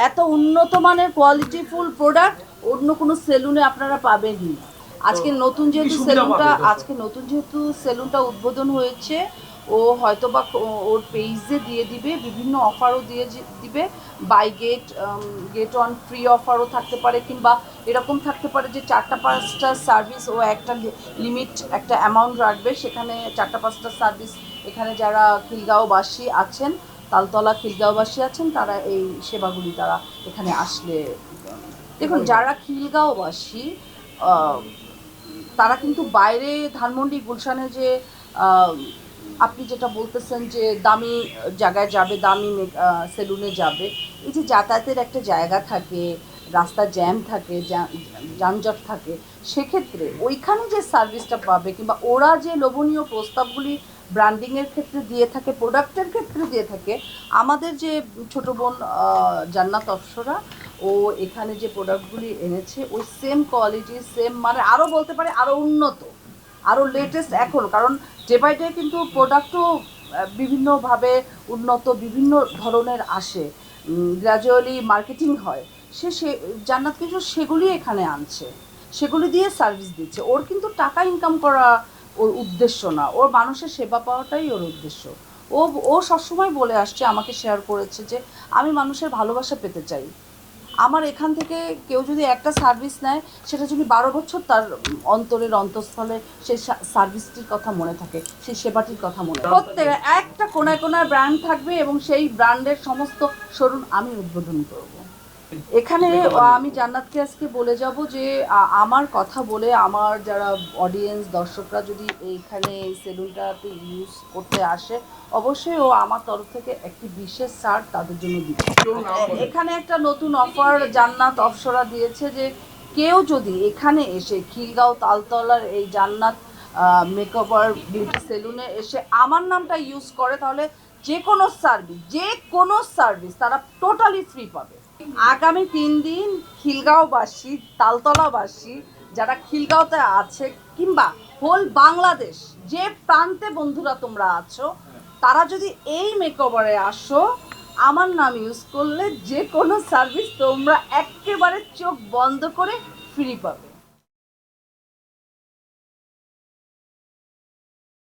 এত উন্নত মানের কোয়ালিটিফুল প্রোডাক্ট অন্য কোনো সেলুনে আপনারা পাবেনই না। আজকে নতুন যেহেতু সেলুনটা উদ্বোধন হয়েছে, ও হয়তো বা ওর পেজে দিয়ে দিবে, বিভিন্ন অফারও দিবে। বাই গেট ওয়ান ফ্রি অফারও থাকতে পারে, কিংবা এরকম থাকতে পারে যে 4টা 5টা সার্ভিস, ও একটা লিমিট, একটা অ্যামাউন্ট রাখবে, সেখানে 4টা 5টা সার্ভিস এখানে যারা খিলগাঁওবাসী আছেন, তালতলা খিলগাঁওবাসী আছেন, তারা এই সেবাগুলি তারা এখানে আসলে দেখুন, যারা খিলগাঁওবাসী তারা কিন্তু বাইরে ধানমন্ডি গুলশানে যে আপনি যেটা বলতেছেন যে দামি জায়গায় যাবে, দামি সেলুনে যাবে, এই যে যাতায়াতের একটা জায়গা থাকে, রাস্তা জ্যাম থাকে, যানজট থাকে, সেক্ষেত্রে ওইখানে যে সার্ভিসটা পাবে, কিংবা ওরা যে লোভনীয় প্রস্তাবগুলি ব্র্যান্ডিংয়ের ক্ষেত্রে দিয়ে থাকে, প্রোডাক্টের ক্ষেত্রে দিয়ে থাকে, আমাদের যে ছোটো বোন জান্নাত অফসরা, ও এখানে যে প্রোডাক্টগুলি এনেছে ওই সেম কোয়ালিটি, সেম মানে আরও বলতে পারে আরও উন্নত, আরও লেটেস্ট এখন, কারণ ডে বাই ডে কিন্তু প্রোডাক্টও বিভিন্নভাবে উন্নত, বিভিন্ন ধরনের আসে, গ্র্যাজুয়ালি মার্কেটিং হয়। সে জান্নাত কিন্তু সেগুলি এখানে আনছে, সেগুলি দিয়ে সার্ভিস দিচ্ছে। ওর কিন্তু টাকা ইনকাম করা ওর উদ্দেশ্য না, ওর মানুষের সেবা পাওয়াটাই ওর উদ্দেশ্য। ও ও সবসময় বলে আসছে, আমাকে শেয়ার করেছে যে আমি মানুষের ভালোবাসা পেতে চাই। আমার এখান থেকে কেউ যদি একটা সার্ভিস নেয়, সেটা যদি 12 বছর তার অন্তরের অন্তঃস্থলে সেই সার্ভিসটির কথা মনে থাকে, সেই সেবাটির কথা মনে থাকে। প্রত্যেক একটা কোনায় কোনায় ব্র্যান্ড থাকবে, এবং সেই ব্র্যান্ডের সমস্ত শোরুম আমি উদ্বোধন করব এখানে। আমি জান্নাতকে আজকে বলে যাব যে আমার কথা বলে আমার যারা অডিয়েন্স, দর্শকরা যদি এইখানে এই সেলুনটাতে ইউজ করতে আসে, অবশ্যই ও আমার তরফ থেকে একটি বিশেষ ছাড় তাদের জন্য দিচ্ছে। এখানে একটা নতুন অফার জান্নাত অফসরা দিয়েছে যে কেউ যদি এখানে এসে খিলগাঁও তালতলার এই জান্নাত মেকওভার বিউটি সেলুনে এসে আমার নামটা ইউজ করে, তাহলে যে কোনো সার্ভিস তারা টোটালি ফ্রি পাবে। আগামী 3 দিন খিলগাঁওবাসী, তালতলাবাসী, যারা খিলগাঁওতে আছে, কিংবা হোল বাংলাদেশ যে প্রান্তে বন্ধুরা তোমরা আছো, তারা যদি এই মেকওভারে আসো, আমার নাম ইউজ করলে যে কোনো সার্ভিস তোমরা একেবারে চোখ বন্ধ করে ফ্রি পাবে।